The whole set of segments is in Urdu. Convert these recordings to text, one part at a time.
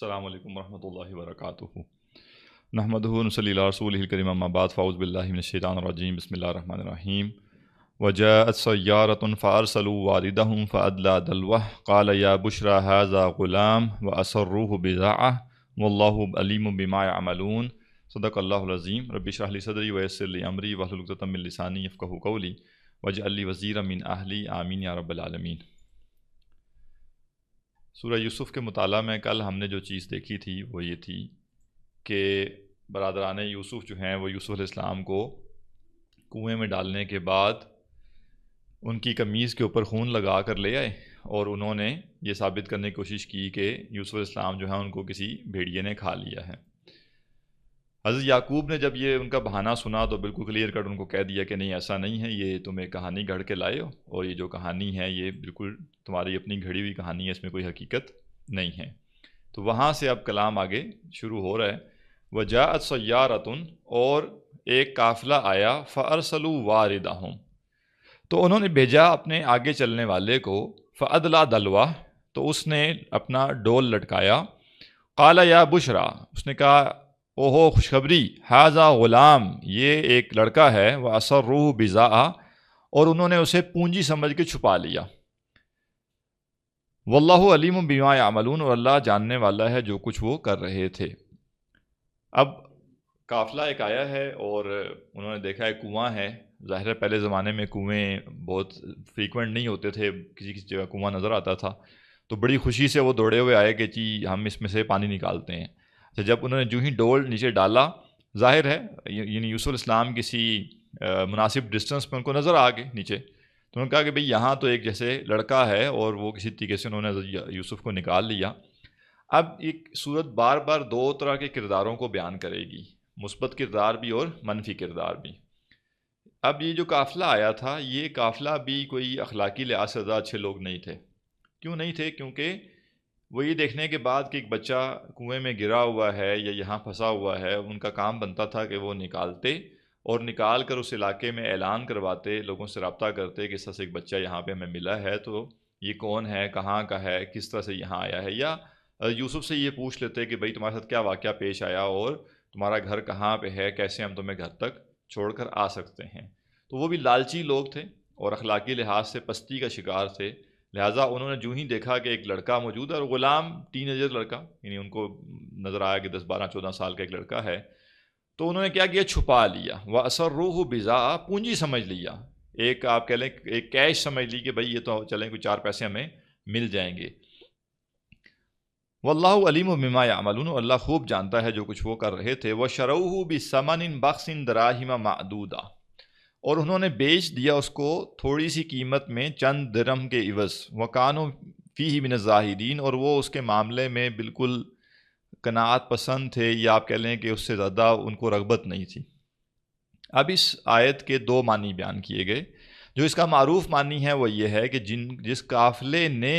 السلام علیکم ورحمۃ اللہ وبرکاتہ۔ نحمدہ و نصلی علی رسولہ الکریم، اما بعد، فاعوذ باللہ من الشیطان الرجیم، بسم اللہ الرحمن الرحیم۔ وجاءت سیارۃ فارسلوا واردہم فادلی دلوہ قال یا بشری ھذا غلام واسروہ بضاعہ واللہ علیم بما یعملون۔ صدق اللہ العظیم۔ رب اشرح لی صدری ویسر لی امری واحلل عقدۃ من لسانی یفقہوا قولی واجعل لی وزیرا من اہلی آمین یا رب العالمین۔ سورہ یوسف کے مطالعہ میں کل ہم نے جو چیز دیکھی تھی وہ یہ تھی کہ برادران یوسف جو ہیں وہ یوسف علیہ السلام کو کنویں میں ڈالنے کے بعد ان کی قمیض کے اوپر خون لگا کر لے آئے، اور انہوں نے یہ ثابت کرنے کی کوشش کی کہ یوسف علیہ السلام جو ہیں ان کو کسی بھیڑیے نے کھا لیا ہے۔ حضرت یعقوب نے جب یہ ان کا بہانہ سنا تو بالکل کلیئر کٹ ان کو کہہ دیا کہ نہیں، ایسا نہیں ہے، یہ تم ایک کہانی گھڑ کے لائے ہو، اور یہ جو کہانی ہے یہ بالکل تمہاری اپنی گھڑی ہوئی کہانی ہے، اس میں کوئی حقیقت نہیں ہے۔ تو وہاں سے اب کلام آگے شروع ہو رہا ہے۔ وجاءت سیارۃ، اور ایک قافلہ آیا، فارسلوا واردہم، تو انہوں نے بھیجا اپنے آگے چلنے والے کو، فادلی دلوہ، تو اس نے اپنا ڈول لٹکایا، قال یا بشری، اس نے کہا اوہو خوشخبری، ھذا غلام، یہ ایک لڑکا ہے، واسروہ بضاعہ، اور انہوں نے اسے پونجی سمجھ کے چھپا لیا، واللہ علیم بما یعملون، اور اللہ جاننے والا ہے جو کچھ وہ کر رہے تھے۔ اب قافلہ ایک آیا ہے اور انہوں نے دیکھا ہے کنواں ہے۔ ظاہر ہے پہلے زمانے میں کنویں بہت فریکوینٹ نہیں ہوتے تھے، کسی کسی جگہ کنواں نظر آتا تھا، تو بڑی خوشی سے وہ دوڑے ہوئے آئے کہ جی ہم اس میں سے پانی نکالتے ہیں۔ جب انہوں نے جو ہی ڈول نیچے ڈالا، ظاہر ہے یعنی یوسف علیہ السلام کسی مناسب ڈسٹنس پہ ان کو نظر آ گئے نیچے، تو انہوں نے کہا کہ بھئی یہاں تو ایک جیسے لڑکا ہے، اور وہ کسی طریقے سے انہوں نے یوسف کو نکال لیا۔ اب ایک صورت بار بار دو طرح کے کرداروں کو بیان کرے گی، مثبت کردار بھی اور منفی کردار بھی۔ اب یہ جو قافلہ آیا تھا، یہ قافلہ بھی کوئی اخلاقی لحاظ سے زیادہ اچھے لوگ نہیں تھے۔ کیوں نہیں تھے؟ کیونکہ وہ یہ دیکھنے کے بعد کہ ایک بچہ کنویں میں گرا ہوا ہے یا یہاں پھنسا ہوا ہے، ان کا کام بنتا تھا کہ وہ نکالتے اور نکال کر اس علاقے میں اعلان کرواتے، لوگوں سے رابطہ کرتے کہ اس طرح سے ایک بچہ یہاں پہ ہمیں ملا ہے، تو یہ کون ہے، کہاں کا ہے، کس طرح سے یہاں آیا ہے، یا یوسف سے یہ پوچھ لیتے کہ بھئی تمہارے ساتھ کیا واقعہ پیش آیا اور تمہارا گھر کہاں پہ ہے، کیسے ہم تمہیں گھر تک چھوڑ کر آ سکتے ہیں۔ تو وہ بھی لالچی لوگ تھے اور اخلاقی لحاظ سے پستی کا شکار تھے، لہٰذا انہوں نے جو ہی دیکھا کہ ایک لڑکا موجود ہے، اور غلام ٹین ایجر لڑکا، یعنی ان کو نظر آیا کہ 10 12 14 سال کا ایک لڑکا ہے، تو انہوں نے کیا کیا، چھپا لیا، وَأَسَرُّوهُ بِضَاعَةً، پونجی سمجھ لیا، ایک آپ کہہ لیں ایک کیش سمجھ لی کہ بھئی یہ تو چلیں کوئی 4 پیسے ہمیں مل جائیں گے۔ واللہ علیم بما یعملون، اللہ خوب جانتا ہے جو کچھ وہ کر رہے تھے۔ وَشَرَوْهُ بِثَمَنٍ بَخْسٍ دَرَاهِمَ مَعْدُودَةٍ، اور انہوں نے بیچ دیا اس کو تھوڑی سی قیمت میں، چند درہم کے عوض۔ وَكَانُوا فِيهِ مِنَ الزَّاهِدِينَ، اور وہ اس کے معاملے میں بالکل قناعت پسند تھے، یا آپ کہہ لیں کہ اس سے زیادہ ان کو رغبت نہیں تھی۔ اب اس آیت کے دو معنی بیان کیے گئے۔ جو اس کا معروف معنی ہے وہ یہ ہے کہ جس قافلے نے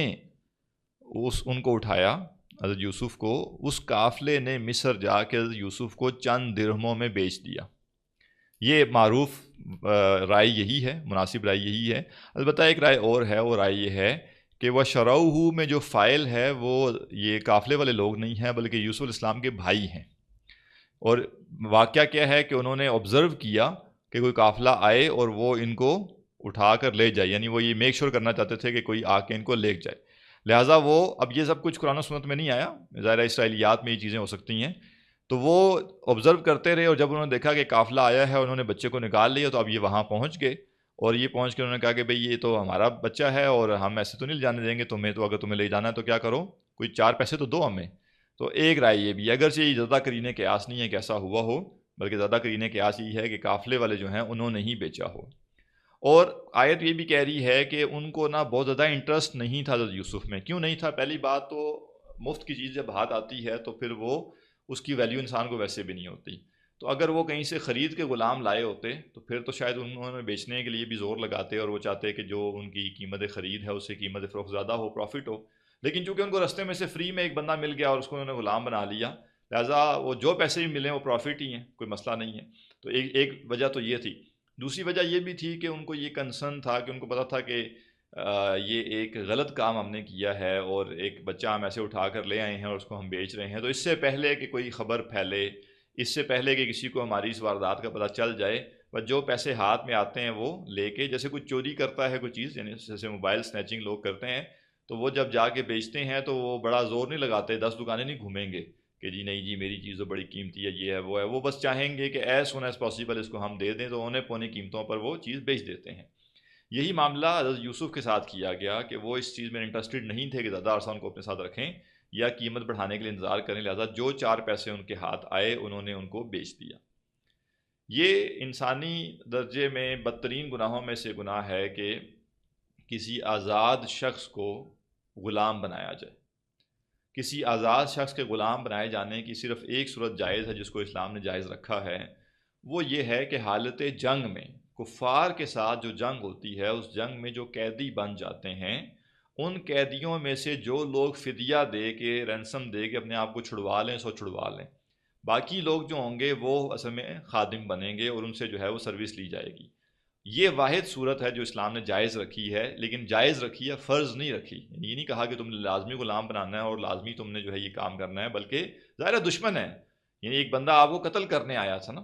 ان کو اٹھایا، حضرت یوسف کو، اس قافلے نے مصر جا کے حضرت یوسف کو چند درہموں میں بیچ دیا۔ یہ معروف رائے یہی ہے، مناسب رائے یہی ہے۔ البتہ ایک رائے اور ہے، وہ رائے یہ ہے کہ وہ شروع میں جو فائل ہے وہ یہ قافلے والے لوگ نہیں ہیں، بلکہ یوسف علیہ السلام کے بھائی ہیں۔ اور واقعہ کیا ہے کہ انہوں نے آبزرو کیا کہ کوئی قافلہ آئے اور وہ ان کو اٹھا کر لے جائے، یعنی وہ یہ میک شور کرنا چاہتے تھے کہ کوئی آ کے ان کو لے جائے، لہٰذا وہ، اب یہ سب کچھ قرآن و سنت میں نہیں آیا، ظاہر اسرائیلیات میں یہ چیزیں ہو سکتی ہیں، تو وہ آبزرو کرتے رہے، اور جب انہوں نے دیکھا کہ قافلہ آیا ہے، انہوں نے بچے کو نکال لیا، تو اب یہ وہاں پہنچ گئے، اور یہ پہنچ کے انہوں نے کہا کہ بھئی یہ تو ہمارا بچہ ہے اور ہم ایسے تو نہیں جانے دیں گے تمہیں، تو اگر تمہیں لے جانا ہے تو کیا کرو، کوئی 4 پیسے تو دو ہمیں۔ تو ایک رائے یہ بھی، اگرچہ یہ زیادہ قرینہ قیاس نہیں ہے کہ ایسا ہوا ہو، بلکہ زیادہ قرینہ قیاس یہ ہے کہ قافلے والے جو ہیں انہوں نے ہی بیچا ہو۔ اور آیت یہ بھی کہہ رہی ہے کہ ان کو نہ بہت زیادہ انٹرسٹ نہیں تھا حضرت یوسف میں۔ کیوں نہیں تھا؟ پہلی بات تو مفت کی چیز جب ہاتھ آتی ہے تو پھر وہ اس کی ویلیو انسان کو ویسے بھی نہیں ہوتی۔ تو اگر وہ کہیں سے خرید کے غلام لائے ہوتے تو پھر تو شاید انہوں نے بیچنے کے لیے بھی زور لگاتے، اور وہ چاہتے کہ جو ان کی قیمت خرید ہے اس سے قیمت فروخت زیادہ ہو، پروفٹ ہو، لیکن چونکہ ان کو رستے میں سے فری میں ایک بندہ مل گیا اور اس کو انہوں نے غلام بنا لیا، لہٰذا وہ جو پیسے بھی ملیں وہ پروفٹ ہی ہیں، کوئی مسئلہ نہیں ہے۔ تو ایک وجہ تو یہ تھی۔ دوسری وجہ یہ بھی تھی کہ ان کو یہ کنسرن تھا کہ ان کو پتہ تھا کہ یہ ایک غلط کام ہم نے کیا ہے اور ایک بچہ ہم ایسے اٹھا کر لے آئے ہیں اور اس کو ہم بیچ رہے ہیں، تو اس سے پہلے کہ کوئی خبر پھیلے، اس سے پہلے کہ کسی کو ہماری اس واردات کا پتہ چل جائے، بس جو پیسے ہاتھ میں آتے ہیں وہ لے کے، جیسے کوئی چوری کرتا ہے کوئی چیز، یعنی جیسے موبائل سنیچنگ لوگ کرتے ہیں، تو وہ جب جا کے بیچتے ہیں تو وہ بڑا زور نہیں لگاتے، 10 دکانیں نہیں گھومیں گے کہ جی نہیں جی میری چیز تو بڑی قیمتی ہے، یہ ہے وہ ہے، وہ بس چاہیں گے کہ ایز سون ایز پاسبل اس کو ہم دے دیں، تو اونے پونے قیمتوں پر وہ چیز بیچ دیتے ہیں۔ یہی معاملہ حضرت یوسف کے ساتھ کیا گیا کہ وہ اس چیز میں انٹرسٹڈ نہیں تھے کہ زیادہ عرصہ ان کو اپنے ساتھ رکھیں یا قیمت بڑھانے کے لیے انتظار کریں، لہٰذا جو 4 پیسے ان کے ہاتھ آئے انہوں نے ان کو بیچ دیا۔ یہ انسانی درجے میں بدترین گناہوں میں سے گناہ ہے کہ کسی آزاد شخص کو غلام بنایا جائے۔ کسی آزاد شخص کے غلام بنائے جانے کی صرف ایک صورت جائز ہے جس کو اسلام نے جائز رکھا ہے، وہ یہ ہے کہ حالت جنگ میں کفار کے ساتھ جو جنگ ہوتی ہے، اس جنگ میں جو قیدی بن جاتے ہیں، ان قیدیوں میں سے جو لوگ فدیہ دے کے، رینسم دے کے اپنے آپ کو چھڑوا لیں، سو چھڑوا لیں، باقی لوگ جو ہوں گے وہ اصل میں خادم بنیں گے اور ان سے جو ہے وہ سروس لی جائے گی۔ یہ واحد صورت ہے جو اسلام نے جائز رکھی ہے، لیکن جائز رکھی ہے، فرض نہیں رکھی۔ یعنی یہ نہیں کہا کہ تم نے لازمی غلام بنانا ہے اور لازمی تم نے جو ہے یہ کام کرنا ہے، بلکہ ظاہر دشمن ہے، یعنی ایک بندہ آپ کو قتل کرنے آیا تھا نا،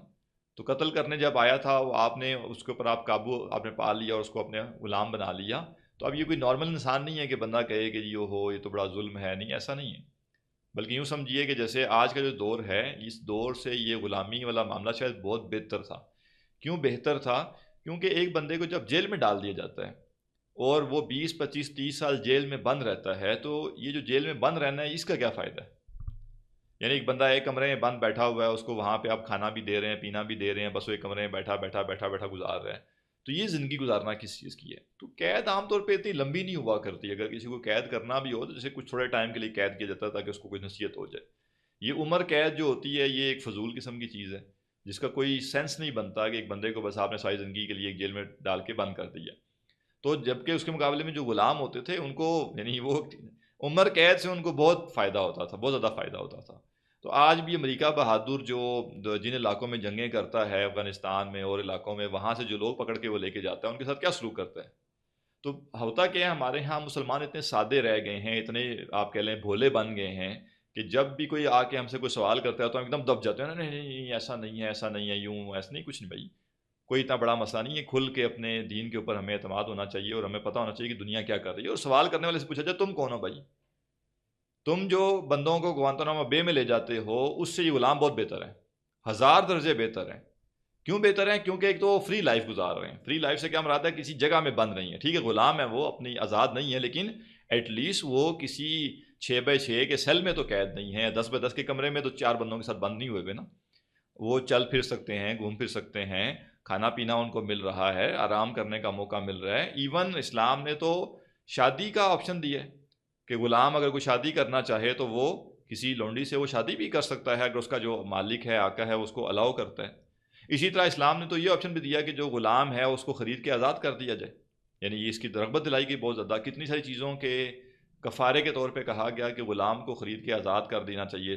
تو قتل کرنے جب آیا تھا وہ آپ نے اس کے اوپر آپ قابو آپ نے پا لیا اور اس کو اپنے غلام بنا لیا، تو اب یہ کوئی نارمل انسان نہیں ہے کہ بندہ کہے کہ یہ ہو یہ تو بڑا ظلم ہے، نہیں ایسا نہیں ہے، بلکہ یوں سمجھیے کہ جیسے آج کا جو دور ہے، اس دور سے یہ غلامی والا معاملہ شاید بہت بہتر تھا۔ کیوں بہتر تھا؟ کیونکہ ایک بندے کو جب جیل میں ڈال دیا جاتا ہے اور وہ 20 25 30 سال جیل میں بند رہتا ہے، تو یہ جو جیل میں بند رہنا ہے اس کا کیا فائدہ ہے؟ یعنی ایک بندہ ایک کمرے میں بند بیٹھا ہوا ہے، اس کو وہاں پہ آپ کھانا بھی دے رہے ہیں پینا بھی دے رہے ہیں، بس وہ ایک کمرے میں بیٹھا بیٹھا بیٹھا بیٹھا گزار رہا ہے، تو یہ زندگی گزارنا کس چیز کی ہے؟ تو قید عام طور پہ اتنی لمبی نہیں ہوا کرتی، اگر کسی کو قید کرنا بھی ہو تو جیسے کچھ تھوڑے ٹائم کے لیے قید کیا جاتا ہے تاکہ اس کو کوئی نصیحت ہو جائے۔ یہ عمر قید جو ہوتی ہے یہ ایک فضول قسم کی چیز ہے جس کا کوئی سینس نہیں بنتا کہ ایک بندے کو بس آپ نے ساری زندگی کے لیے ایک جیل میں ڈال کے بند کر دیا۔ تو جبکہ اس کے مقابلے میں جو غلام ہوتے تھے ان کو، یعنی وہ عمر قید سے ان کو بہت فائدہ ہوتا تھا، بہت زیادہ فائدہ ہوتا تھا۔ تو آج بھی امریکہ بہادر جو جن علاقوں میں جنگیں کرتا ہے، افغانستان میں اور علاقوں میں، وہاں سے جو لوگ پکڑ کے وہ لے کے جاتا ہے ان کے ساتھ کیا سلوک کرتا ہے؟ تو ہوتا کیا ہے، ہمارے ہاں مسلمان اتنے سادے رہ گئے ہیں، اتنے آپ کہہ لیں بھولے بن گئے ہیں کہ جب بھی کوئی آ کے ہم سے کوئی سوال کرتا ہے تو ہم ایک دم دب جاتے ہیں، نہیں نہیں نہیں ایسا نہیں ہے، ایسا نہیں ہے، یوں ایسا نہیں، کچھ نہیں بھائی، کوئی اتنا بڑا مسئلہ نہیں ہے، کھل کے اپنے دین کے اوپر ہمیں اعتماد ہونا چاہیے اور ہمیں پتہ ہونا چاہیے کہ دنیا کیا کر رہی ہے، اور سوال کرنے والے سے پوچھا جائے تم کون ہو بھائی؟ تم جو بندوں کو گوانتانامو بے میں لے جاتے ہو اس سے یہ غلام بہت بہتر ہے، 1000 درجے بہتر ہے۔ کیوں بہتر ہیں؟ کیونکہ ایک تو وہ فری لائف گزار رہے ہیں، فری لائف سے کیا مراد ہے؟ کسی جگہ میں بند نہیں ہے، ٹھیک ہے غلام ہے وہ اپنی آزاد نہیں ہے، لیکن ایٹ لیسٹ وہ کسی 6x6 کے سیل میں تو قید نہیں ہے، 10x10 کے کمرے میں تو 4 بندوں کے ساتھ بند نہیں ہوئے نا، وہ چل پھر سکتے ہیں، گھوم پھر سکتے ہیں، کھانا پینا ان کو مل رہا ہے، آرام کرنے کا موقع مل رہا ہے۔ ایون اسلام نے تو شادی کا آپشن دیا ہے کہ غلام اگر کوئی شادی کرنا چاہے تو وہ کسی لونڈی سے وہ شادی بھی کر سکتا ہے اگر اس کا جو مالک ہے، آقا ہے، اس کو الاؤ کرتا ہے۔ اسی طرح اسلام نے تو یہ آپشن بھی دیا کہ جو غلام ہے اس کو خرید کے آزاد کر دیا جائے، یعنی یہ اس کی رغبت دلائی گئی بہت زیادہ، کتنی ساری چیزوں کے کفارے کے طور پہ کہا گیا کہ غلام کو خرید کے آزاد کر دینا چاہیے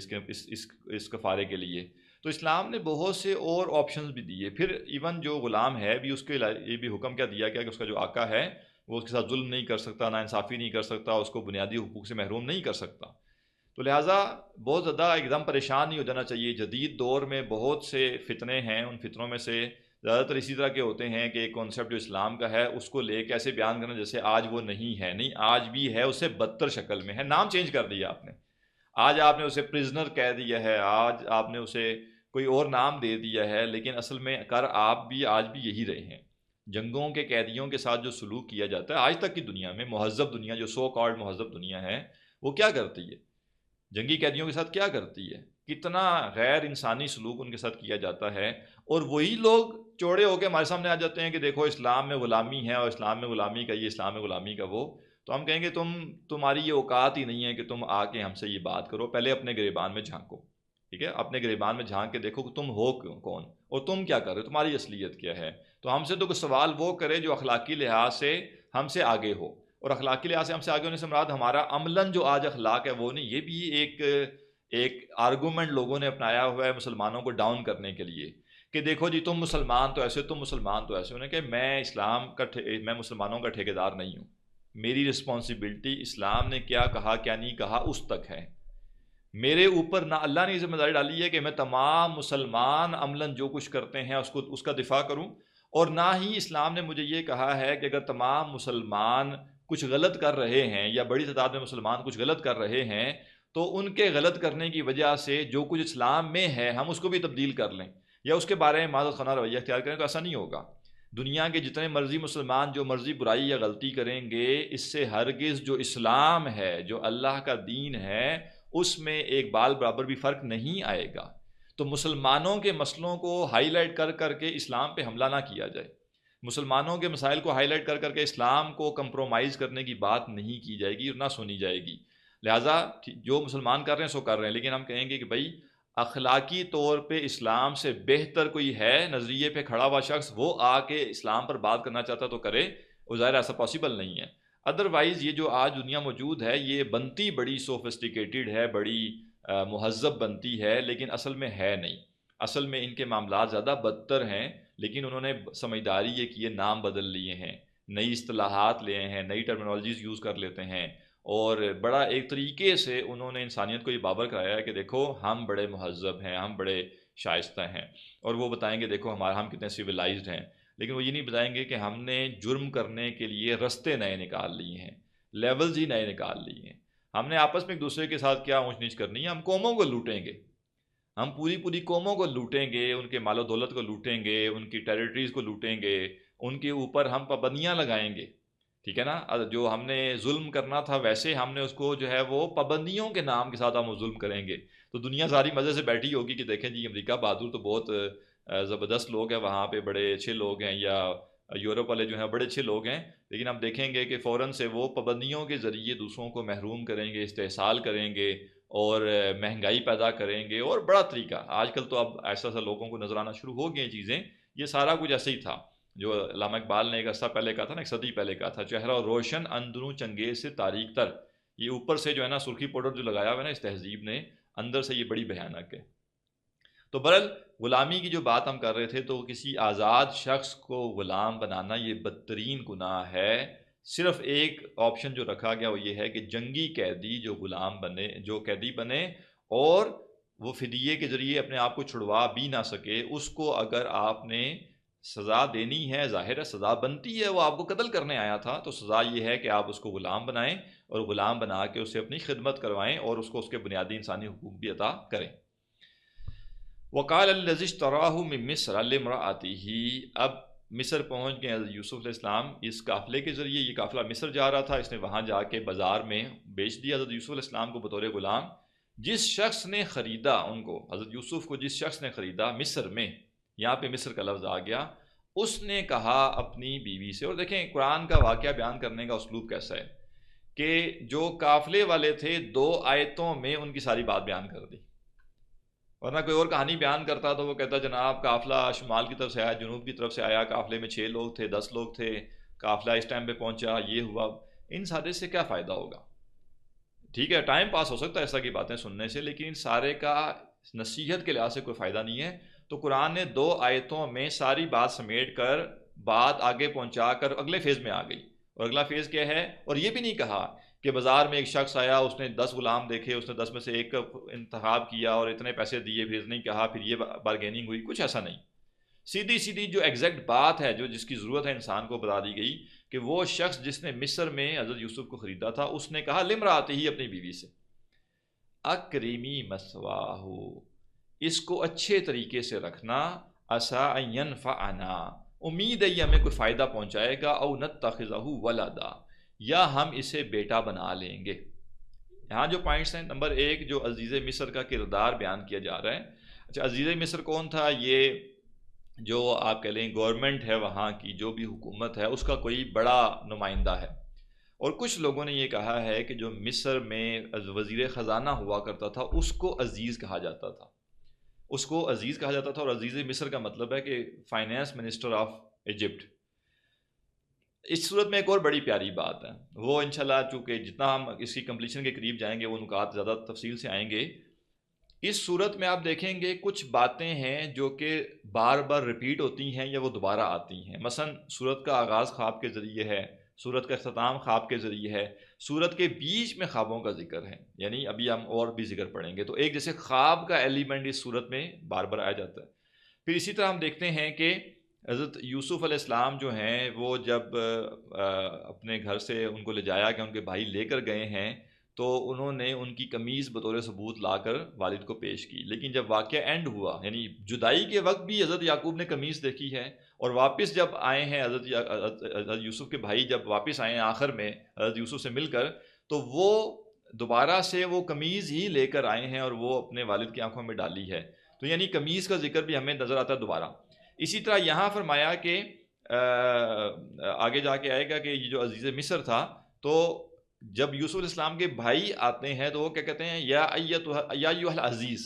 اس کفارے کے لیے۔ تو اسلام نے بہت سے اور آپشنز بھی دیے۔ پھر ایون جو غلام ہے بھی اس کے یہ بھی حکم کیا دیا گیا کہ اس کا جو آقا ہے وہ اس کے ساتھ ظلم نہیں کر سکتا، ناانصافی نہیں کر سکتا، اس کو بنیادی حقوق سے محروم نہیں کر سکتا۔ تو لہٰذا بہت زیادہ ایک دم پریشان نہیں ہو جانا چاہیے۔ جدید دور میں بہت سے فتنے ہیں، ان فتنوں میں سے زیادہ تر اسی طرح کے ہوتے ہیں کہ ایک کانسیپٹ جو اسلام کا ہے اس کو لے کے ایسے بیان کرنا جیسے آج وہ نہیں ہے، نہیں آج بھی ہے، اسے بدتر شکل میں ہے، نام چینج کر دیا آپ نے، آج آپ نے اسے پرزنر کہہ دیا ہے، آج آپ نے اسے کوئی اور نام دے دیا ہے، لیکن اصل میں کر آپ بھی آج بھی یہی رہے ہیں۔ جنگوں کے قیدیوں کے ساتھ جو سلوک کیا جاتا ہے آج تک کی دنیا میں، مہذب دنیا جو سو کالڈ مہذب دنیا ہے وہ کیا کرتی ہے؟ جنگی قیدیوں کے ساتھ کیا کرتی ہے؟ کتنا غیر انسانی سلوک ان کے ساتھ کیا جاتا ہے، اور وہی لوگ چوڑے ہو کے ہمارے سامنے آ جاتے ہیں کہ دیکھو اسلام میں غلامی ہے اور اسلام میں غلامی کا یہ، اسلام میں غلامی کا وہ، تو ہم کہیں گے تمہاری یہ اوقات ہی نہیں ہے کہ تم آ کے ہم سے یہ بات کرو، پہلے اپنے گریبان میں جھانکو، ٹھیک ہے، اپنے گریبان میں جھانک کے دیکھو کہ تم ہو کون اور تم کیا کر رہے ہو، تمہاری اصلیت کیا ہے۔ تو ہم سے تو کوئی سوال وہ کرے جو اخلاقی لحاظ سے ہم سے آگے ہو، اور اخلاقی لحاظ سے ہم سے آگے ہونے سے مراد ہمارا عملاً جو آج اخلاق ہے وہ نہیں۔ یہ بھی ایک آرگومنٹ لوگوں نے اپنایا ہوا ہے مسلمانوں کو ڈاؤن کرنے کے لیے کہ دیکھو جی تم مسلمان تو ایسے، تم مسلمان تو ایسے، انہیں کہ میں مسلمانوں کا ٹھیکیدار نہیں ہوں، میری رسپانسبلٹی اسلام نے کیا کہا کیا نہیں کہا اس تک ہے. میرے اوپر نہ اللہ نے ذمہ داری ڈالی ہے کہ میں تمام مسلمان عملاً جو کچھ کرتے ہیں اس کا دفاع کروں، اور نہ ہی اسلام نے مجھے یہ کہا ہے کہ اگر تمام مسلمان کچھ غلط کر رہے ہیں یا بڑی تعداد میں مسلمان کچھ غلط کر رہے ہیں تو ان کے غلط کرنے کی وجہ سے جو کچھ اسلام میں ہے ہم اس کو بھی تبدیل کر لیں یا اس کے بارے میں معذرت خانہ رویہ اختیار کریں، تو ایسا نہیں ہوگا. دنیا کے جتنے مرضی مسلمان جو مرضی برائی یا غلطی کریں گے، اس سے ہرگز جو اسلام ہے، جو اللہ کا دین ہے، اس میں ایک بال برابر بھی فرق نہیں آئے گا. تو مسلمانوں کے مسئلوں کو ہائی لائٹ کر کر کے اسلام پہ حملہ نہ کیا جائے، مسلمانوں کے مسائل کو ہائی لائٹ کر کر کے اسلام کو کمپرومائز کرنے کی بات نہیں کی جائے گی اور نہ سنی جائے گی. لہٰذا جو مسلمان کر رہے ہیں سو کر رہے ہیں، لیکن ہم کہیں گے کہ بھائی اخلاقی طور پہ اسلام سے بہتر کوئی ہے نظریے پہ کھڑا ہوا شخص، وہ آ کے اسلام پر بات کرنا چاہتا تو کرے، وہ ظاہر ایسا پاسبل نہیں ہے. ادروائز یہ جو آج دنیا موجود ہے یہ بنتی بڑی سوفسٹیکیٹڈ ہے، بڑی مہذب بنتی ہے، لیکن اصل میں ہے نہیں. اصل میں ان کے معاملات زیادہ بدتر ہیں، لیکن انہوں نے سمجھداری یہ کیے نام بدل لیے ہیں، نئی اصطلاحات لے ہیں، نئی ٹرمینالوجیز یوز کر لیتے ہیں، اور بڑا ایک طریقے سے انہوں نے انسانیت کو یہ باور کرایا ہے کہ دیکھو ہم بڑے مہذب ہیں، ہم بڑے شائستہ ہیں، اور وہ بتائیں گے دیکھو ہم کتنے سویلائزڈ ہیں. لیکن وہ یہ نہیں بتائیں گے کہ ہم نے جرم کرنے کے لیے رستے نئے نکال لیے ہیں، لیولز ہی نئے نکال لیے ہیں. ہم نے آپس میں ایک دوسرے کے ساتھ کیا اونچ نیچ کرنی ہے، ہم قوموں کو لوٹیں گے، ہم پوری قوموں کو لوٹیں گے، ان کے مال و دولت کو لوٹیں گے، ان کی ٹیریٹریز کو لوٹیں گے، ان کے اوپر ہم پابندیاں لگائیں گے. ٹھیک ہے نا، جو ہم نے ظلم کرنا تھا ویسے ہم نے اس کو جو ہے وہ پابندیوں کے نام کے ساتھ ہم وہ ظلم کریں گے. تو دنیا ساری مزے سے بیٹھی ہوگی کہ دیکھیں جی امریکہ بہادر تو بہت زبردست لوگ ہیں، وہاں پہ بڑے اچھے لوگ ہیں، یا یورپ والے جو ہیں بڑے اچھے لوگ ہیں، لیکن ہم دیکھیں گے کہ فوراً سے وہ پابندیوں کے ذریعے دوسروں کو محروم کریں گے، استحصال کریں گے، اور مہنگائی پیدا کریں گے، اور بڑا طریقہ آج کل تو اب ایسا لوگوں کو نظر آنا شروع ہو گئی چیزیں. یہ سارا کچھ ایسے ہی تھا جو علامہ اقبال نے ایک عرصہ پہلے کہا تھا نا، ایک صدی پہلے کہا تھا، چہرہ روشن اندروں چنگیز سے تاریک تر. یہ اوپر سے جو ہے نا سرخی پاؤڈر جو لگایا ہوا ہے نا اس تہذیب نے، اندر سے یہ بڑی بھیانک ہے. تو برحال غلامی کی جو بات ہم کر رہے تھے، تو کسی آزاد شخص کو غلام بنانا یہ بدترین گناہ ہے. صرف ایک آپشن جو رکھا گیا وہ یہ ہے کہ جنگی قیدی جو غلام بنے، جو قیدی بنے اور وہ فدیے کے ذریعے اپنے آپ کو چھڑوا بھی نہ سکے، اس کو اگر آپ نے سزا دینی ہے، ظاہر ہے سزا بنتی ہے، وہ آپ کو قتل کرنے آیا تھا، تو سزا یہ ہے کہ آپ اس کو غلام بنائیں اور غلام بنا کے اسے اپنی خدمت کروائیں اور اس کو اس کے بنیادی انسانی حقوق بھی عطا کریں. وقال الذی اشتراہ من مصر لامرأتہ، اب مصر پہنچ گئے حضرت یوسف علیہ السلام اس قافلے کے ذریعے. یہ قافلہ مصر جا رہا تھا، اس نے وہاں جا کے بازار میں بیچ دیا حضرت یوسف علیہ السلام کو بطور غلام. جس شخص نے خریدا ان کو، حضرت یوسف کو جس شخص نے خریدا مصر میں، یہاں پہ مصر کا لفظ آ گیا، اس نے کہا اپنی بیوی سے. اور دیکھیں قرآن کا واقعہ بیان کرنے کا اسلوب کیسا ہے کہ جو قافلے والے تھے 2 آیتوں میں ان کی ساری بات بیان کر دی. ورنہ کوئی اور کہانی بیان کرتا تو وہ کہتا جناب قافلہ شمال کی طرف سے آیا، جنوب کی طرف سے آیا، قافلے میں 6 لوگ تھے، 10 لوگ تھے، قافلہ اس ٹائم پہ پہنچا، یہ ہوا. ان سارے سے کیا فائدہ ہوگا؟ ٹھیک ہے ٹائم پاس ہو سکتا ہے ایسا کی باتیں سننے سے، لیکن ان سارے کا نصیحت کے لحاظ سے کوئی فائدہ نہیں ہے. تو قرآن نے 2 آیتوں میں ساری بات سمیٹ کر بات آگے پہنچا کر اگلے فیز میں آ گئی. اور اگلا فیز کیا ہے؟ اور یہ بھی نہیں کہا کہ بازار میں ایک شخص آیا، اس نے 10 غلام دیکھے، اس نے 10 میں سے ایک کا انتخاب کیا اور اتنے پیسے دیے، پھر نہیں کہا، پھر یہ بارگیننگ ہوئی، کچھ ایسا نہیں. سیدھی جو ایگزیکٹ بات ہے جو جس کی ضرورت ہے انسان کو بتا دی گئی کہ وہ شخص جس نے مصر میں حضرت یوسف کو خریدا تھا، اس نے کہا لمراتے ہی اپنی بیوی سے، اکریمی مثواہ، اس کو اچھے طریقے سے رکھنا، عسیٰ ان ینفعنا، امید ہے یہ ہمیں کوئی فائدہ پہنچائے گا، او نتخذہ ولدا، یا ہم اسے بیٹا بنا لیں گے. یہاں جو پوائنٹس ہیں، نمبر 1 جو عزیز مصر کا کردار بیان کیا جا رہا ہے. اچھا عزیز مصر کون تھا؟ یہ جو آپ کہہ لیں گورنمنٹ ہے وہاں کی، جو بھی حکومت ہے، اس کا کوئی بڑا نمائندہ ہے. اور کچھ لوگوں نے یہ کہا ہے کہ جو مصر میں وزیر خزانہ ہوا کرتا تھا اس کو عزیز کہا جاتا تھا، اس کو عزیز کہا جاتا تھا. اور عزیز مصر کا مطلب ہے کہ فائنانس منسٹر آف ایجپٹ. اس صورت میں ایک اور بڑی پیاری بات ہے، وہ انشاءاللہ چونکہ جتنا ہم اس کی کمپلیشن کے قریب جائیں گے وہ نکات زیادہ تفصیل سے آئیں گے. اس صورت میں آپ دیکھیں گے کچھ باتیں ہیں جو کہ بار بار ریپیٹ ہوتی ہیں یا وہ دوبارہ آتی ہیں. مثلا صورت کا آغاز خواب کے ذریعے ہے، سورت کا اختتام خواب کے ذریعے ہے، سورت کے بیچ میں خوابوں کا ذکر ہے، یعنی ابھی ہم اور بھی ذکر پڑھیں گے، تو ایک جیسے خواب کا ایلیمنٹ اس سورت میں بار بار آیا جاتا ہے۔ پھر اسی طرح ہم دیکھتے ہیں کہ حضرت یوسف علیہ السلام جو ہیں وہ جب اپنے گھر سے ان کو لے جایا کہ ان کے بھائی لے کر گئے ہیں، تو انہوں نے ان کی قمیض بطور ثبوت لا کر والد کو پیش کی، لیکن جب واقعہ اینڈ ہوا، یعنی جدائی کے وقت بھی حضرت یعقوب نے قمیض دیکھی ہے، اور واپس جب آئے ہیں حضرت یوسف کے بھائی جب واپس آئے ہیں آخر میں حضرت یوسف سے مل کر، تو وہ دوبارہ سے وہ قمیض ہی لے کر آئے ہیں اور وہ اپنے والد کی آنکھوں میں ڈالی ہے، تو یعنی قمیض کا ذکر بھی ہمیں نظر آتا ہے دوبارہ۔ اسی طرح یہاں فرمایا کہ آگے جا کے آئے گا کہ یہ جو عزیز مصر تھا، تو جب یوسف علیہ السلام کے بھائی آتے ہیں تو وہ کیا کہتے ہیں، یا ایھا العزیز،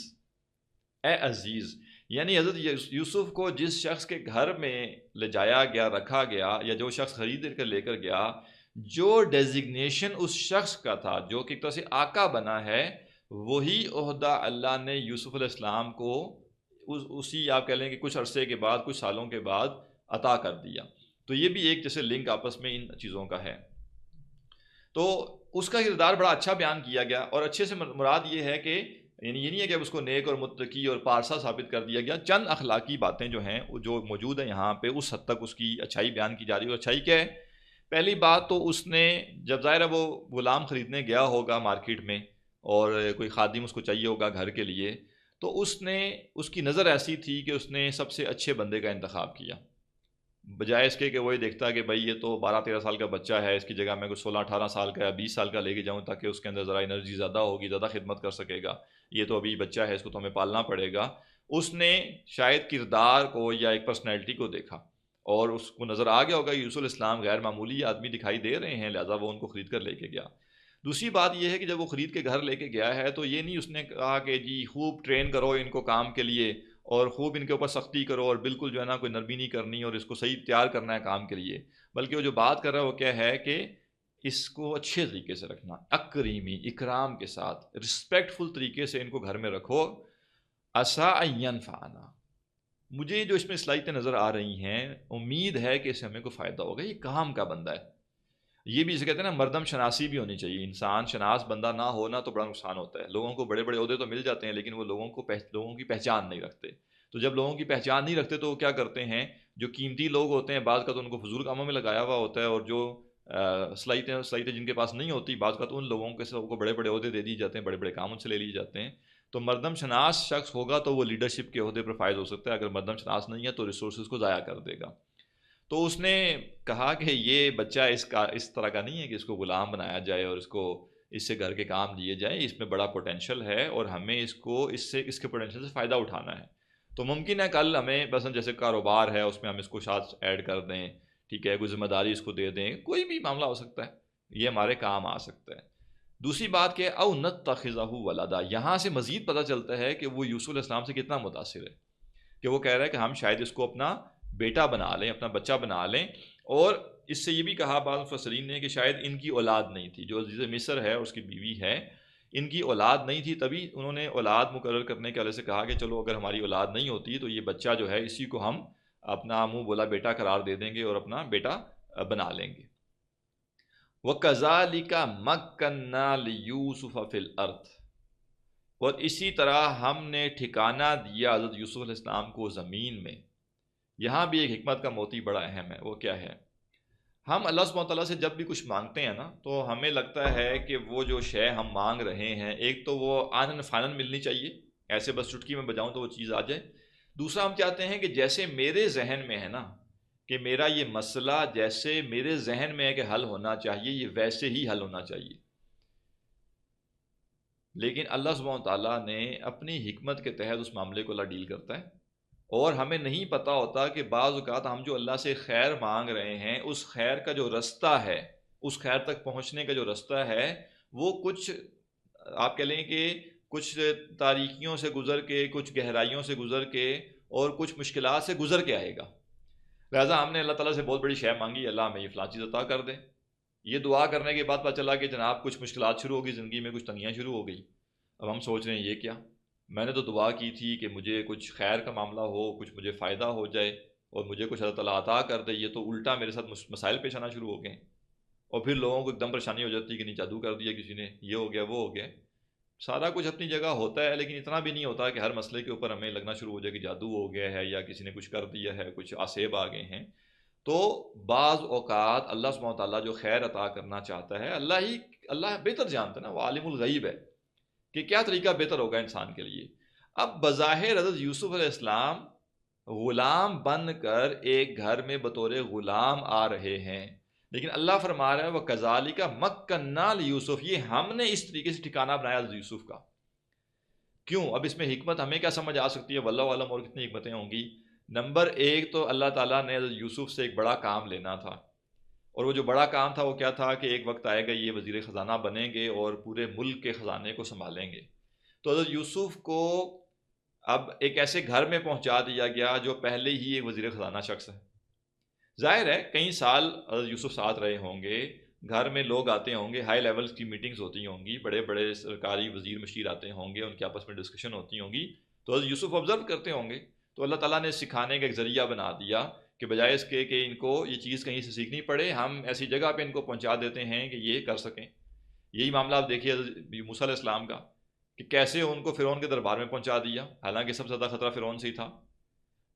اے عزیز، یعنی حضرت یوسف کو جس شخص کے گھر میں لے جایا گیا، رکھا گیا، یا جو شخص خرید کر لے کر گیا، جو ڈیزگنیشن اس شخص کا تھا جو کہ ایک طرح سے آقا بنا ہے، وہی عہدہ اللہ نے یوسف علیہ السلام کو اسی آپ کہہ لیں کہ کچھ عرصے کے بعد، کچھ سالوں کے بعد عطا کر دیا۔ تو یہ بھی ایک جیسے لنک آپس میں ان چیزوں کا ہے۔ تو اس کا کردار بڑا اچھا بیان کیا گیا، اور اچھے سے مراد یہ ہے کہ یعنی یہ نہیں ہے کہ اس کو نیک اور متقی اور پارسا ثابت کر دیا گیا، چند اخلاقی باتیں جو ہیں جو موجود ہیں یہاں پہ اس حد تک اس کی اچھائی بیان کی جا رہی ہے۔ اور اچھائی کیا ہے؟ پہلی بات تو اس نے جب ظاہر ہے وہ غلام خریدنے گیا ہوگا مارکیٹ میں، اور کوئی خادم اس کو چاہیے ہوگا گھر کے لیے، تو اس کی نظر ایسی تھی کہ اس نے سب سے اچھے بندے کا انتخاب کیا، بجائے اس کے کہ وہی دیکھتا کہ بھائی یہ تو 12-13 سال کا بچہ ہے، اس کی جگہ میں کوئی 16-18 سال کا یا 20 سال کا لے کے جاؤں تاکہ اس کے اندر ذرا انرجی زیادہ ہوگی، زیادہ خدمت کر سکے گا، یہ تو ابھی بچہ ہے، اس کو تو ہمیں پالنا پڑے گا۔ اس نے شاید کردار کو یا ایک پرسنالٹی کو دیکھا، اور اس کو نظر آ گیا ہوگا کہ یوسف علیہ السلام غیر معمولی آدمی دکھائی دے رہے ہیں، لہٰذا وہ ان کو خرید کر لے کے گیا۔ دوسری بات یہ ہے کہ جب وہ خرید کے گھر لے کے گیا ہے تو یہ نہیں اس نے کہا کہ جی خوب ٹرین کرو ان کو کام کے لیے، اور خوب ان کے اوپر سختی کرو، اور بالکل جو ہے نا کوئی نرمی نہیں کرنی، اور اس کو صحیح تیار کرنا ہے کام کے لیے، بلکہ وہ جو بات کر رہا ہے وہ کیا ہے کہ اس کو اچھے طریقے سے رکھنا، اکریمی، اکرام کے ساتھ، رسپیکٹفل طریقے سے ان کو گھر میں رکھو۔ عسیٰ ان ینفعنا، مجھے جو اس میں صلاحیتیں نظر آ رہی ہیں، امید ہے کہ اس سے ہمیں کوئی فائدہ ہوگا، یہ کام کا بندہ ہے۔ یہ بھی اسے کہتے ہیں نا مردم شناسی بھی ہونی چاہیے، انسان شناس بندہ نہ ہونا تو بڑا نقصان ہوتا ہے۔ لوگوں کو بڑے بڑے عہدے تو مل جاتے ہیں لیکن وہ لوگوں کی پہچان نہیں رکھتے، تو جب لوگوں کی پہچان نہیں رکھتے تو وہ کیا کرتے ہیں، جو قیمتی لوگ ہوتے ہیں بعض کا تو ان کو فضول کاموں میں لگایا ہوا ہوتا ہے، اور جو صلاحیتیں جن کے پاس نہیں ہوتی بعض کا تو ان لوگوں کے سب کو بڑے بڑے عہدے دے دیے جاتے ہیں، بڑے بڑے کام ان سے لے لیے جاتے ہیں۔ تو مردم شناس شخص ہوگا تو وہ لیڈرشپ کے عہدے پر فائز ہو سکتا ہے، اگر مردم شناس نہیں ہے تو ریسورسز کو ضائع کر دے گا۔ تو اس نے کہا کہ یہ بچہ اس طرح کا نہیں ہے کہ اس کو غلام بنایا جائے اور اس سے گھر کے کام دیے جائیں، اس میں بڑا پوٹینشل ہے اور ہمیں اس کے پوٹینشل سے فائدہ اٹھانا ہے۔ تو ممکن ہے کل ہمیں بس جیسے کاروبار ہے اس میں ہم اس کو ساتھ ایڈ کر دیں، ٹھیک ہے، کوئی ذمہ داری اس کو دے دیں، کوئی بھی معاملہ ہو سکتا ہے، یہ ہمارے کام آ سکتا ہے۔ دوسری بات کہ او نتخذہ ولدا، یہاں سے مزید پتہ چلتا ہے کہ وہ یوسف علیہ السلام سے کتنا متاثر ہے، کہ وہ کہہ رہا ہے کہ ہم شاید اس کو اپنا بیٹا بنا لیں، اپنا بچہ بنا لیں، اور اس سے یہ بھی کہا بعض مفسرین نے کہ شاید ان کی اولاد نہیں تھی، جو عزیز مصر ہے اور اس کی بیوی ہے، ان کی اولاد نہیں تھی، تبھی انہوں نے اولاد مقرر کرنے کے حوالے سے کہا کہ چلو اگر ہماری اولاد نہیں ہوتی تو یہ بچہ جو ہے اسی کو ہم اپنا منہ بولا بیٹا قرار دے دیں گے اور اپنا بیٹا بنا لیں گے۔ وَكَذَلِكَ مَكَّنَّا لِيُوسُفَ فِي الْأَرْضِ، اور اسی طرح ہم نے ٹھکانہ دیا حضرت یوسف علیہ السلام کو زمین میں۔ یہاں بھی ایک حکمت کا موتی بڑا اہم ہے، وہ کیا ہے؟ ہم اللہ سبحانہ وتعالیٰ سے جب بھی کچھ مانگتے ہیں نا تو ہمیں لگتا ہے کہ وہ جو شے ہم مانگ رہے ہیں، ایک تو وہ آنن فانن ملنی چاہیے، ایسے بس چٹکی میں بجاؤں تو وہ چیز آ جائے۔ دوسرا ہم چاہتے ہیں کہ جیسے میرے ذہن میں ہے نا کہ میرا یہ مسئلہ جیسے میرے ذہن میں ہے کہ حل ہونا چاہیے، یہ ویسے ہی حل ہونا چاہیے۔ لیکن اللہ سبحانہ وتعالیٰ نے اپنی حکمت کے تحت اس معاملے کو اللہ ڈیل کرتا ہے، اور ہمیں نہیں پتہ ہوتا کہ بعض اوقات ہم جو اللہ سے خیر مانگ رہے ہیں اس خیر کا جو رستہ ہے، اس خیر تک پہنچنے کا جو رستہ ہے، وہ کچھ آپ کہہ لیں کہ کچھ تاریکیوں سے گزر کے، کچھ گہرائیوں سے گزر کے، اور کچھ مشکلات سے گزر کے آئے گا۔ لہٰذا ہم نے اللہ تعالیٰ سے بہت بڑی شے مانگی، اللہ ہمیں یہ فلاں چیز عطا کر دے، یہ دعا کرنے کے بعد پتہ چلا کہ جناب کچھ مشکلات شروع ہو گئی زندگی میں، کچھ تنگیاں شروع ہو گئی۔ اب ہم سوچ رہے ہیں یہ کیا، میں نے تو دعا کی تھی کہ مجھے کچھ خیر کا معاملہ ہو، کچھ مجھے فائدہ ہو جائے اور مجھے کچھ اللہ تعالیٰ عطا کر دے، یہ تو الٹا میرے ساتھ مسائل پیش آنا شروع ہو گئے۔ اور پھر لوگوں کو ایک دم پریشانی ہو جاتی ہے کہ نہیں جادو کر دیا کسی نے، یہ ہو گیا وہ ہو گیا۔ سارا کچھ اپنی جگہ ہوتا ہے، لیکن اتنا بھی نہیں ہوتا کہ ہر مسئلے کے اوپر ہمیں لگنا شروع ہو جائے کہ جادو ہو گیا ہے یا کسی نے کچھ کر دیا ہے، کچھ آسیب آ گئے ہیں۔ تو بعض اوقات اللہ سبحانہ وتعالیٰ جو خیر عطا کرنا چاہتا ہے، اللہ بہتر جانتا ہے نا، وہ عالم الغیب ہے کہ کیا طریقہ بہتر ہوگا انسان کے لیے۔ اب بظاہر حضرت یوسف علیہ السلام غلام بن کر ایک گھر میں بطور غلام آ رہے ہیں، لیکن اللہ فرما رہا ہے وہ کذالک مکننا لیوسف، یہ ہم نے اس طریقے سے ٹھکانہ بنایا حضرت یوسف کا۔ کیوں؟ اب اس میں حکمت ہمیں کیا سمجھ آ سکتی ہے، واللہ عالم، اور کتنی حکمتیں ہوں گی۔ نمبر ایک تو اللہ تعالیٰ نے حضرت یوسف سے ایک بڑا کام لینا تھا، اور وہ جو بڑا کام تھا وہ کیا تھا کہ ایک وقت آئے گا یہ وزیر خزانہ بنیں گے اور پورے ملک کے خزانے کو سنبھالیں گے۔ تو حضرت یوسف کو اب ایک ایسے گھر میں پہنچا دیا گیا جو پہلے ہی ایک وزیر خزانہ شخص ہے۔ ظاہر ہے کئی سال حضرت یوسف ساتھ رہے ہوں گے، گھر میں لوگ آتے ہوں گے، ہائی لیول کی میٹنگز ہوتی ہوں گی، بڑے بڑے سرکاری وزیر مشیر آتے ہوں گے، ان کے آپس میں ڈسکشن ہوتی ہوں گی، تو حضرت یوسف آبزرو کرتے ہوں گے۔ تو اللہ تعالیٰ نے سکھانے کا ایک ذریعہ بنا دیا کہ بجائے اس کے کہ ان کو یہ چیز کہیں سے سیکھنی پڑے، ہم ایسی جگہ پہ ان کو پہنچا دیتے ہیں کہ یہ کر سکیں۔ یہی معاملہ آپ دیکھیے موسیٰ علیہ السلام کا، کہ کیسے ان کو فرعون کے دربار میں پہنچا دیا، حالانکہ سب سے زیادہ خطرہ فرعون سے ہی تھا۔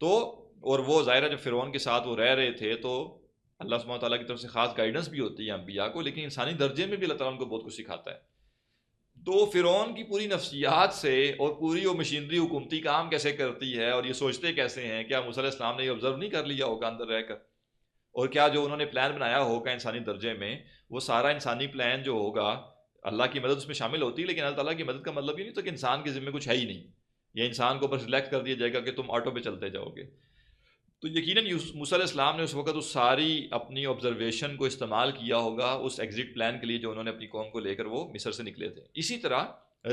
تو اور وہ ظاہرہ جب فرعون کے ساتھ وہ رہ رہے تھے تو اللہ سبحانہ تعالیٰ کی طرف سے خاص گائیڈنس بھی ہوتی ہے انبیاء کو، لیکن انسانی درجے میں بھی اللہ تعالیٰ ان کو بہت کچھ سکھاتا ہے۔ تو فرعون کی پوری نفسیات سے اور پوری وہ مشینری حکومتی کام کیسے کرتی ہے اور یہ سوچتے کیسے ہیں، کیا موسیٰ علیہ السلام نے یہ آبزرو نہیں کر لیا ہوگا اندر رہ کر؟ اور کیا جو انہوں نے پلان بنایا ہوگا انسانی درجے میں، وہ سارا انسانی پلان جو ہوگا اللہ کی مدد اس میں شامل ہوتی ہے، لیکن اللہ تعالیٰ کی مدد کا مطلب یہ نہیں تو کہ انسان کے ذمہ کچھ ہے ہی نہیں، یا انسان کو بس ریلیکس کر دیا جائے گا کہ تم آٹو پہ چلتے جاؤ گے۔ تو یقیناً موسیٰ علیہ السلام نے اس وقت اس ساری اپنی آبزرویشن کو استعمال کیا ہوگا اس ایگزٹ پلان کے لیے جو انہوں نے اپنی قوم کو لے کر وہ مصر سے نکلے تھے۔ اسی طرح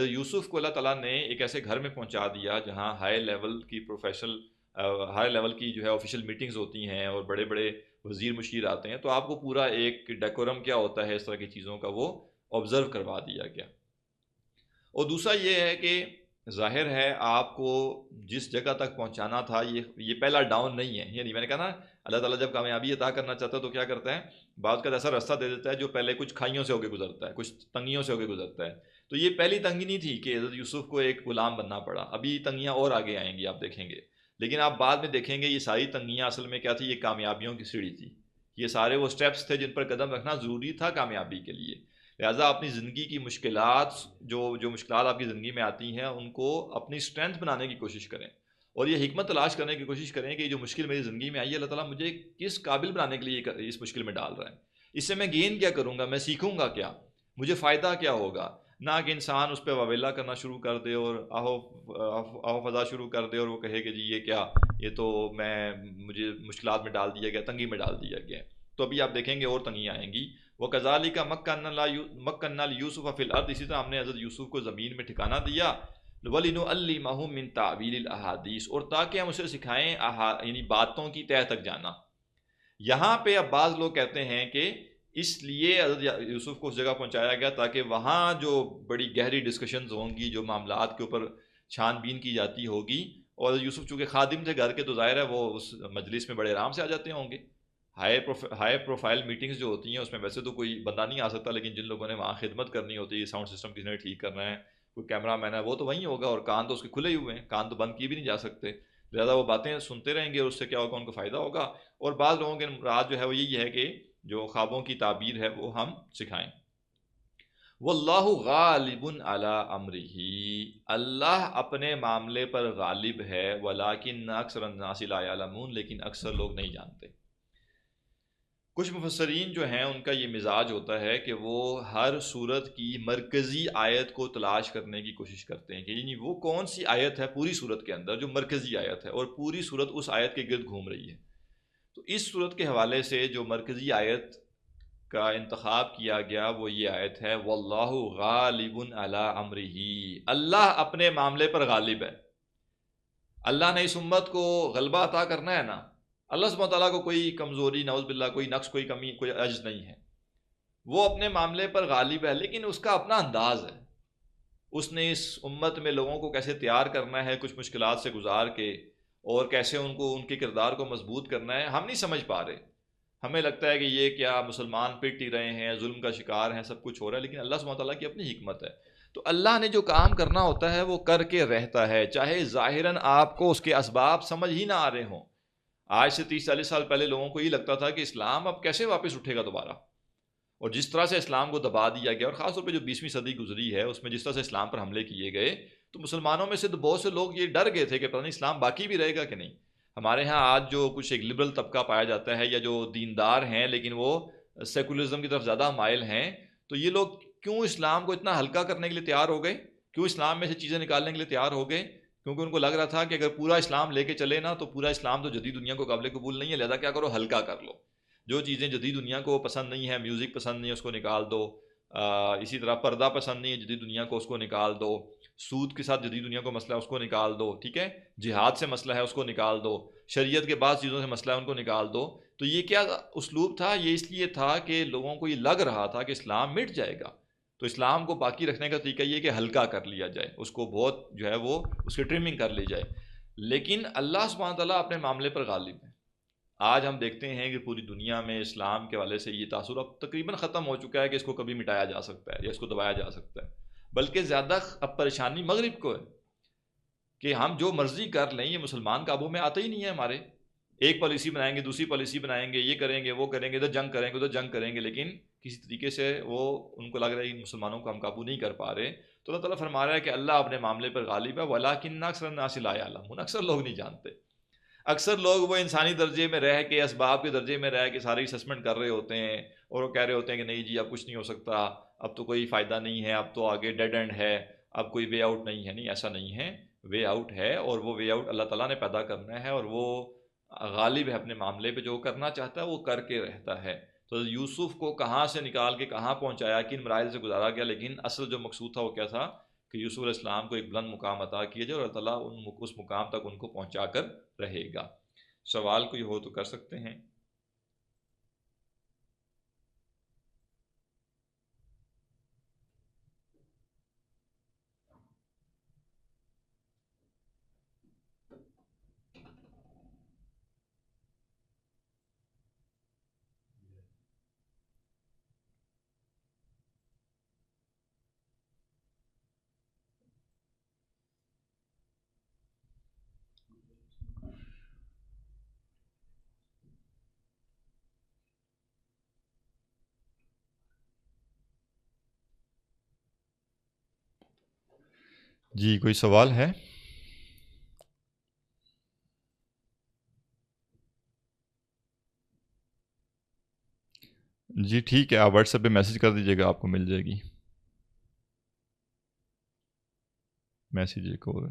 یوسف کو اللہ تعالیٰ نے ایک ایسے گھر میں پہنچا دیا جہاں ہائی لیول کی جو ہے آفیشیل میٹنگز ہوتی ہیں اور بڑے بڑے وزیر مشیر آتے ہیں، تو آپ کو پورا ایک ڈیکورم کیا ہوتا ہے اس طرح کی چیزوں کا وہ آبزرو کروا دیا گیا۔ اور دوسرا یہ ہے کہ ظاہر ہے آپ کو جس جگہ تک پہنچانا تھا یہ پہلا ڈاؤن نہیں ہے، یعنی میں نے کہا نا اللہ تعالیٰ جب کامیابی عطا کرنا چاہتا ہے تو کیا کرتا ہے، بعض کا ایسا راستہ دے دیتا ہے جو پہلے کچھ کھائیوں سے ہو کے گزرتا ہے، کچھ تنگیوں سے ہو کے گزرتا ہے۔ تو یہ پہلی تنگی نہیں تھی کہ حضرت یوسف کو ایک غلام بننا پڑا، ابھی تنگیاں اور آگے آئیں گی آپ دیکھیں گے، لیکن آپ بعد میں دیکھیں گے یہ ساری تنگیاں اصل میں کیا تھی، یہ کامیابیوں کی سیڑھی تھی، یہ سارے وہ سٹیپس تھے جن پر قدم رکھنا ضروری تھا کامیابی کے لیے۔ لہٰذا اپنی زندگی کی مشکلات جو مشکلات آپ کی زندگی میں آتی ہیں ان کو اپنی سٹرینتھ بنانے کی کوشش کریں، اور یہ حکمت تلاش کرنے کی کوشش کریں کہ جو مشکل میری زندگی میں آئی ہے اللہ تعالیٰ مجھے کس قابل بنانے کے لیے اس مشکل میں ڈال رہا ہے، اس سے میں گین کیا کروں گا، میں سیکھوں گا کیا، مجھے فائدہ کیا ہوگا۔ نہ کہ انسان اس پہ واویلا کرنا شروع کر دے اور آہو فضا شروع کر دے اور وہ کہے کہ جی یہ کیا، یہ تو مجھے مشکلات میں ڈال دیا گیا، تنگی میں ڈال دیا گیا۔ تو ابھی آپ دیکھیں گے اور تنگیاں آئیں گی۔ وَكَذَلِكَ مَكَّنَّا لِيُوسُفَ فِي الْأَرْضِ، اسی طرح ہم نے حضرت یوسف کو زمین میں ٹھکانہ دیا، وَلِنُعَلِّمَهُ مِن تَعْوِيلِ الْأَحَادِيثِ، اور تاکہ ہم اسے سکھائیں یعنی باتوں کی تہہ تک جانا۔ یہاں پہ اب بعض لوگ کہتے ہیں کہ اس لیے حضرت یوسف کو اس جگہ پہنچایا گیا تاکہ وہاں جو بڑی گہری ڈسکشنز ہوں گی، جو معاملات کے اوپر چھان بین کی جاتی ہوگی، اور یوسف چونکہ خادم تھے گھر کے تو ظاہر ہے وہ اس مجلس میں بڑے آرام سے آ جاتے ہوں گے۔ ہائی پروفائل میٹنگز جو ہوتی ہیں اس میں ویسے تو کوئی بندہ نہیں آ سکتا، لیکن جن لوگوں نے وہاں خدمت کرنی ہوتی ہے، ساؤنڈ سسٹم کسی نے ٹھیک کرنا ہے، کوئی کیمرہ مین ہے، وہ تو وہیں ہوگا، اور کان تو اس کے کھلے ہی ہوئے ہیں، کان تو بند کیے بھی نہیں جا سکتے، لہٰذا وہ باتیں سنتے رہیں گے اور اس سے کیا ہوگا، ان کو فائدہ ہوگا۔ اور بعض لوگوں کے مراد جو ہے وہ یہی ہے کہ جو خوابوں کی تعبیر ہے وہ ہم سکھائیں۔ واللہ غالب علی امرہ، اللہ اپنے معاملے پر غالب ہے، ولکن اکثر الناس لا یعلمون، لیکن اکثر لوگ نہیں جانتے۔ کچھ مفسرین جو ہیں ان کا یہ مزاج ہوتا ہے کہ وہ ہر سورت کی مرکزی آیت کو تلاش کرنے کی کوشش کرتے ہیں کہ یعنی وہ کون سی آیت ہے پوری سورت کے اندر جو مرکزی آیت ہے، اور پوری سورت اس آیت کے گرد گھوم رہی ہے۔ تو اس سورت کے حوالے سے جو مرکزی آیت کا انتخاب کیا گیا وہ یہ آیت ہے، واللہ غالب علی امرہ، اللہ اپنے معاملے پر غالب ہے۔ اللہ نے اس امت کو غلبہ عطا کرنا ہے نا، اللہ سبحانہ تعالیٰ کو کوئی کمزوری، نعوذ باللہ، کوئی نقص، کوئی کمی، کوئی عجز نہیں ہے، وہ اپنے معاملے پر غالب ہے، لیکن اس کا اپنا انداز ہے، اس نے اس امت میں لوگوں کو کیسے تیار کرنا ہے کچھ مشکلات سے گزار کے، اور کیسے ان کے کردار کو مضبوط کرنا ہے، ہم نہیں سمجھ پا رہے۔ ہمیں لگتا ہے کہ یہ کیا مسلمان پٹ ہی رہے ہیں، ظلم کا شکار ہیں، سب کچھ ہو رہا ہے، لیکن اللہ سبحانہ تعالیٰ کی اپنی حکمت ہے. تو اللہ نے جو کام کرنا ہوتا ہے وہ کر کے رہتا ہے، چاہے ظاہراً آپ کو اس کے اسباب سمجھ ہی نہ آ رہے ہوں. آج سے 30-40 سال پہلے لوگوں کو یہ لگتا تھا کہ اسلام اب کیسے واپس اٹھے گا دوبارہ، اور جس طرح سے اسلام کو دبا دیا گیا، اور خاص طور پہ جو 20ویں صدی گزری ہے اس میں جس طرح سے اسلام پر حملے کیے گئے، تو مسلمانوں میں سے تو بہت سے لوگ یہ ڈر گئے تھے کہ پتہ نہیں اسلام باقی بھی رہے گا کہ نہیں. ہمارے ہاں آج جو کچھ ایک لبرل طبقہ پایا جاتا ہے، یا جو دیندار ہیں لیکن وہ سیکولرزم کی طرف زیادہ مائل ہیں، تو یہ لوگ کیوں اسلام کو اتنا ہلکا کرنے کے لیے تیار ہو گئے، کیوں اسلام میں سے چیزیں نکالنے کے لیے تیار ہو گئے؟ کیونکہ ان کو لگ رہا تھا کہ اگر پورا اسلام لے کے چلے نا تو پورا اسلام تو جدید دنیا کو قابل قبول نہیں ہے، لہذا کیا کرو، ہلکا کر لو. جو چیزیں جدید دنیا کو پسند نہیں ہے، میوزک پسند نہیں ہے، اس کو نکال دو. اسی طرح پردہ پسند نہیں ہے جدید دنیا کو، اس کو نکال دو. سود کے ساتھ جدید دنیا کو مسئلہ ہے، اس کو نکال دو. ٹھیک ہے، جہاد سے مسئلہ ہے، اس کو نکال دو. شریعت کے بعض چیزوں سے مسئلہ ہے، ان کو نکال دو. تو یہ کیا اسلوب تھا؟ یہ اس لیے تھا کہ لوگوں کو یہ لگ رہا تھا کہ اسلام مٹ جائے گا، تو اسلام کو باقی رکھنے کا طریقہ یہ کہ ہلکا کر لیا جائے، اس کو بہت جو ہے وہ اس کی ٹرمنگ کر لی جائے. لیکن اللہ سبحانہ تعالیٰ اپنے معاملے پر غالب ہے. آج ہم دیکھتے ہیں کہ پوری دنیا میں اسلام کے حوالے سے یہ تاثر اب تقریباً ختم ہو چکا ہے کہ اس کو کبھی مٹایا جا سکتا ہے یا اس کو دبایا جا سکتا ہے. بلکہ زیادہ اب پریشانی مغرب کو ہے کہ ہم جو مرضی کر لیں، یہ مسلمان قابو میں آتے ہی نہیں ہے ہمارے. ایک پالیسی بنائیں گے، دوسری پالیسی بنائیں گے، یہ کریں گے، وہ کریں گے، ادھر جنگ کریں گے، ادھر جنگ کریں گے، لیکن کسی طریقے سے وہ ان کو لگ رہا ہے کہ مسلمانوں کو ہم قابو نہیں کر پا رہے. تو اللہ تعالیٰ فرما رہا ہے کہ اللہ اپنے معاملے پر غالب ہے، وَلَٰكِنَّ أَكْثَرَ النَّاسِ لَا يَعْلَمُونَ. اکثر لوگ نہیں جانتے. اکثر لوگ وہ انسانی درجے میں رہ کے، اسباب کے درجے میں رہ کے ساری اسسمنٹ کر رہے ہوتے ہیں، اور وہ کہہ رہے ہوتے ہیں کہ نہیں جی اب کچھ نہیں ہو سکتا، اب تو کوئی فائدہ نہیں ہے، اب تو آگے ڈیڈ اینڈ ہے، اب کوئی وے آؤٹ نہیں ہے. نہیں، ایسا نہیں ہے، وے آؤٹ ہے، اور وہ وے آؤٹ اللہ تعالیٰ نے پیدا کرنا ہے، اور وہ غالب ہے اپنے معاملے پہ، جو کرنا چاہتا ہے وہ کر کے رہتا ہے. تو یوسف کو کہاں سے نکال کے کہاں پہنچایا، کن مراحل سے گزارا گیا، لیکن اصل جو مقصود تھا وہ کیا تھا کہ یوسف علیہ السلام کو ایک بلند مقام عطا کیا جائے، اور اللہ تعالیٰ اس مقام تک ان کو پہنچا کر رہے گا. سوال کوئی ہو تو کر سکتے ہیں. جی کوئی سوال ہے؟ جی ٹھیک ہے، آپ واٹس ایپ پہ میسج کر دیجیے گا، آپ کو مل جائے گی میسج ایک اور.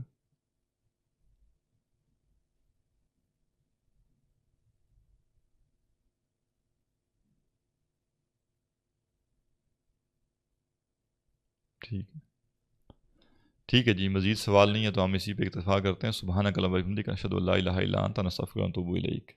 ٹھیک ہے، ٹھیک ہے جی، مزید سوال نہیں ہے تو ہم اسی پہ اکتفا کرتے ہیں. سبحانک اللہم و بحمدک، اشہد ان لا الہ الا انت، نستغفرک و نتوب الیک.